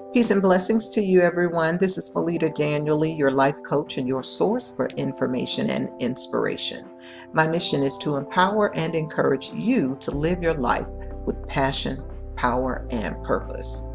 Peace and blessings to you, everyone. This is Felita Danieli, your life coach and your source for information and inspiration. My mission is to empower and encourage you to live your life with passion, power, and purpose.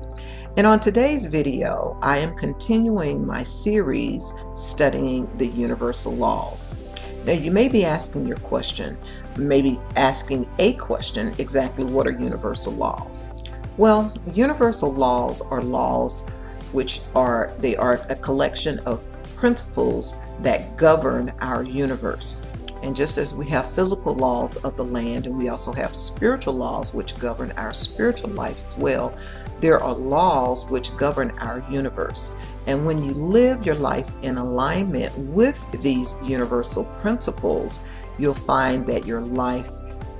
And on today's video, I am continuing my series studying the universal laws. Now, you may be asking your question, maybe asking a question, exactly what are universal laws? Well, universal laws are laws which are a collection of principles that govern our universe. And just as we have physical laws of the land, and we also have spiritual laws which govern our spiritual life as well, there are laws which govern our universe. And when you live your life in alignment with these universal principles, you'll find that your life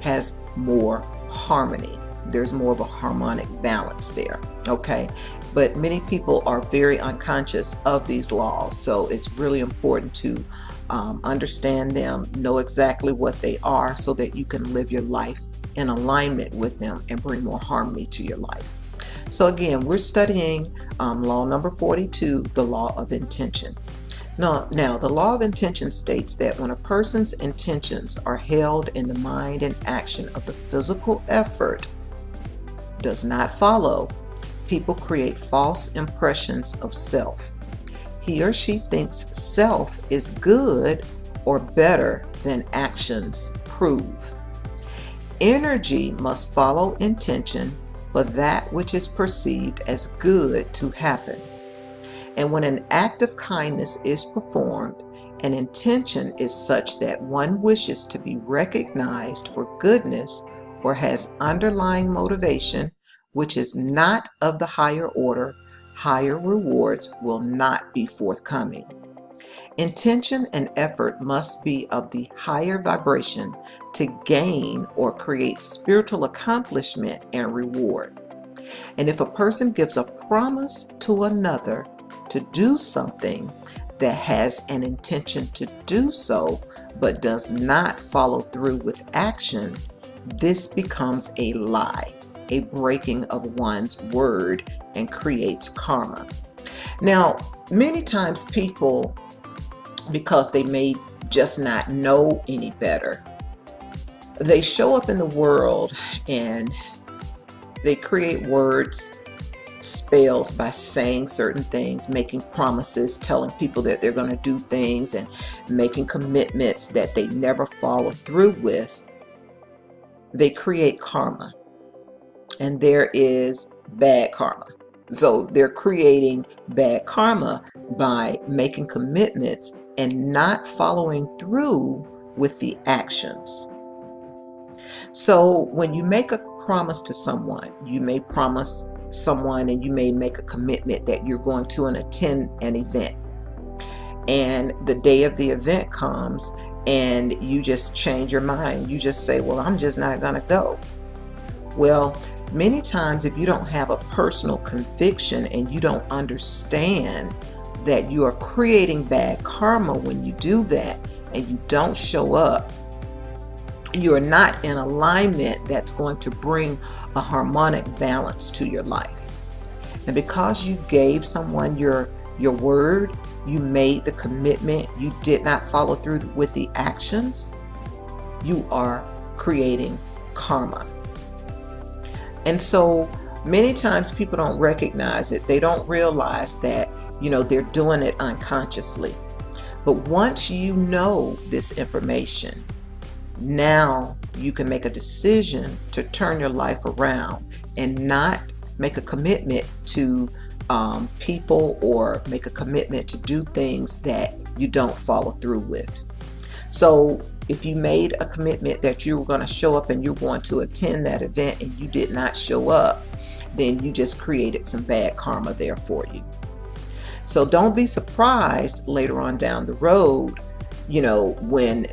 has more harmony. There's more of a harmonic balance there, okay? But many people are very unconscious of these laws, so it's really important to understand them, know exactly what they are, so that you can live your life in alignment with them and bring more harmony to your life. So again, we're studying law number 42, the law of intention. Now, the law of intention states that when a person's intentions are held in the mind and action of the physical effort does not follow, people create false impressions of self. He or she thinks self is good or better than actions prove. Energy must follow intention for that which is perceived as good to happen. And when an act of kindness is performed, an intention is such that one wishes to be recognized for goodness or has underlying motivation which is not of the higher order, higher rewards will not be forthcoming. Intention and effort must be of the higher vibration to gain or create spiritual accomplishment and reward. And if a person gives a promise to another to do something that has an intention to do so, but does not follow through with action, this becomes a lie, a breaking of one's word, and creates karma. Now, many times people, because they may just not know any better, they show up in the world and they create words, spells by saying certain things, making promises, telling people that they're going to do things, and making commitments that they never follow through with. They create karma. And there is bad karma. So they're creating bad karma by making commitments and not following through with the actions. So when you make a promise to someone, you may promise someone and you may make a commitment that you're going to attend an event. And the day of the event comes and you just change your mind. You just say, well, I'm just not going to go. Well, many times if you don't have a personal conviction and you don't understand that you are creating bad karma when you do that and you don't show up, you are not in alignment that's going to bring a harmonic balance to your life. And because you gave someone your word, you made the commitment, you did not follow through with the actions, you are creating karma. And so many times people don't recognize it. They don't realize that, they're doing it unconsciously. But once you know this information, now you can make a decision to turn your life around and not make a commitment to people or make a commitment to do things that you don't follow through with. So if you made a commitment that you were going to show up and you're going to attend that event and you did not show up, then you just created some bad karma there for you. So don't be surprised later on down the road, when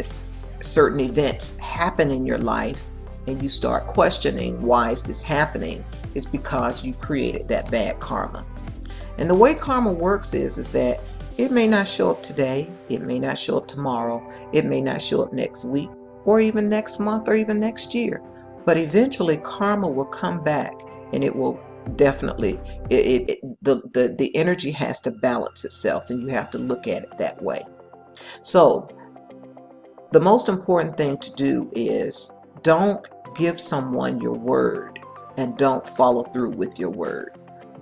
certain events happen in your life and you start questioning, why is this happening? It's because you created that bad karma. And the way karma works is that it may not show up today, it may not show up tomorrow, it may not show up next week, or even next month, or even next year. But eventually karma will come back and it will definitely the energy has to balance itself, and you have to look at it that way. So the most important thing to do is don't give someone your word and don't follow through with your word.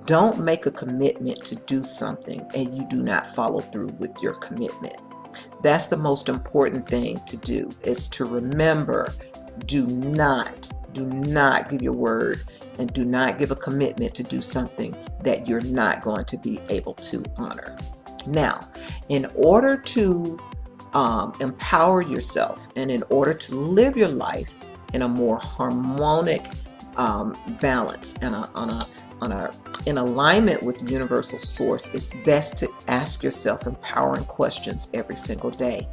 Don't make a commitment to do something and you do not follow through with your commitment. That's the most important thing to do, is to remember, do not give your word and do not give a commitment to do something that you're not going to be able to honor. Now, in order to empower yourself and in order to live your life in a more harmonic balance and in alignment with the universal source, it's best to ask yourself empowering questions every single day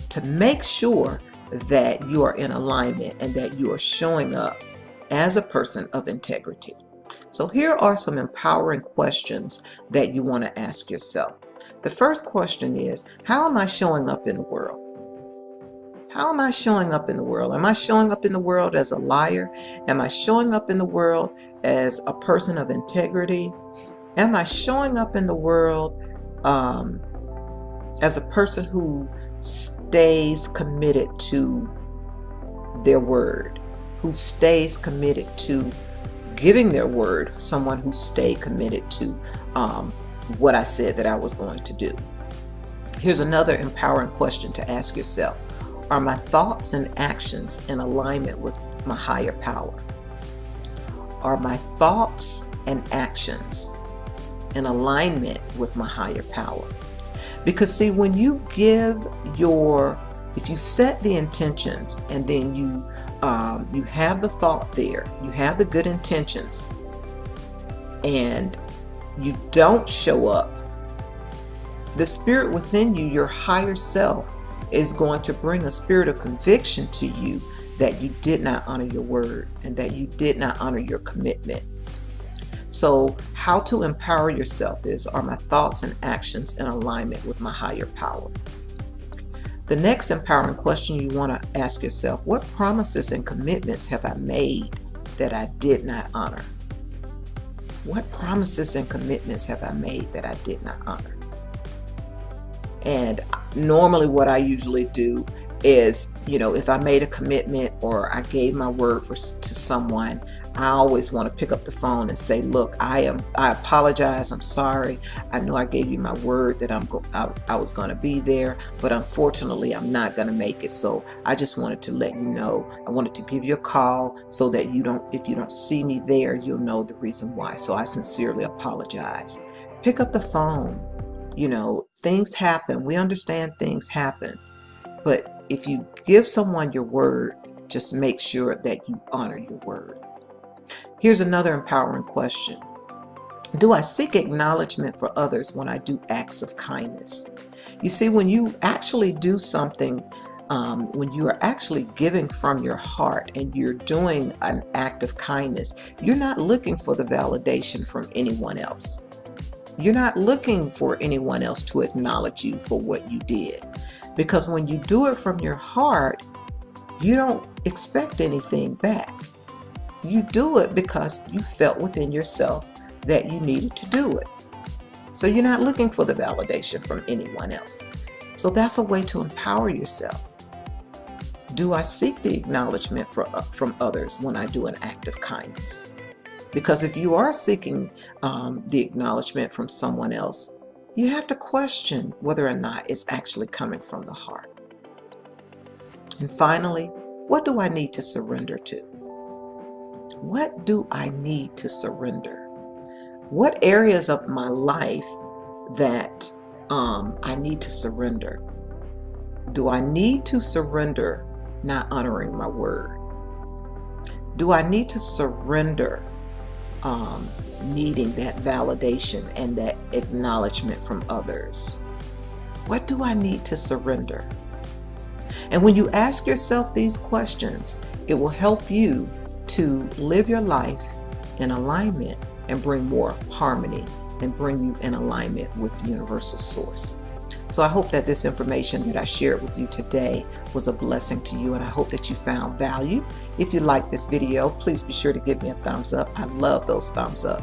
to make sure that you are in alignment and that you are showing up as a person of integrity. So here are some empowering questions that you want to ask yourself. The first question is, how am I showing up in the world? How am I showing up in the world? Am I showing up in the world as a liar? Am I showing up in the world as a person of integrity? Am I showing up in the world as a person who stays committed to their word, who stays committed to giving their word, someone who stayed committed to what I said that I was going to do? Here's another empowering question to ask yourself. Are my thoughts and actions in alignment with my higher power? Are my thoughts and actions in alignment with my higher power? Because see, when you if you set the intentions and then you have the thought there, you have the good intentions, and you don't show up, the spirit within you, your higher self, is going to bring a spirit of conviction to you that you did not honor your word and that you did not honor your commitment. So how to empower yourself is, are my thoughts and actions in alignment with my higher power? The next empowering question you want to ask yourself, what promises and commitments have I made that I did not honor? What promises and commitments have I made that I did not honor? And normally what I usually do is, if I made a commitment or I gave my word to someone, I always want to pick up the phone and say, look, I apologize. I'm sorry. I know I gave you my word that I was going to be there, but unfortunately I'm not going to make it. So I just wanted to let you know. I wanted to give you a call so that if you don't see me there, you'll know the reason why. So I sincerely apologize. Pick up the phone. Things happen. We understand things happen. But if you give someone your word, just make sure that you honor your word. Here's another empowering question. Do I seek acknowledgement for others when I do acts of kindness? You see, when you actually do something, when you are actually giving from your heart and you're doing an act of kindness, you're not looking for the validation from anyone else. You're not looking for anyone else to acknowledge you for what you did. Because when you do it from your heart, you don't expect anything back. You do it because you felt within yourself that you needed to do it. So you're not looking for the validation from anyone else. So that's a way to empower yourself. Do I seek the acknowledgement from others when I do an act of kindness? Because if you are seeking the acknowledgement from someone else, you have to question whether or not it's actually coming from the heart. And finally, what do I need to surrender to? What do I need to surrender? What areas of my life that I need to surrender? Do I need to surrender not honoring my word? Do I need to surrender needing that validation and that acknowledgement from others? What do I need to surrender? And when you ask yourself these questions, it will help you to live your life in alignment and bring more harmony and bring you in alignment with the universal source. So I hope that this information that I shared with you today was a blessing to you, and I hope that you found value. If you like this video, please be sure to give me a thumbs up. I love those thumbs up.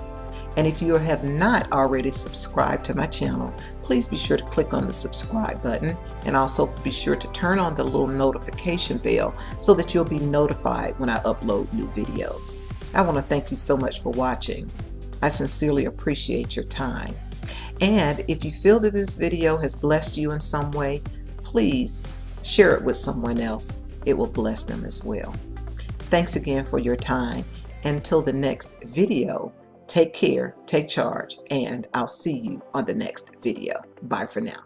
And if you have not already subscribed to my channel, please be sure to click on the subscribe button, and also be sure to turn on the little notification bell so that you'll be notified when I upload new videos. I want to thank you so much for watching. I sincerely appreciate your time. And if you feel that this video has blessed you in some way, please share it with someone else. It will bless them as well. Thanks again for your time. Until the next video, take care, take charge, and I'll see you on the next video. Bye for now.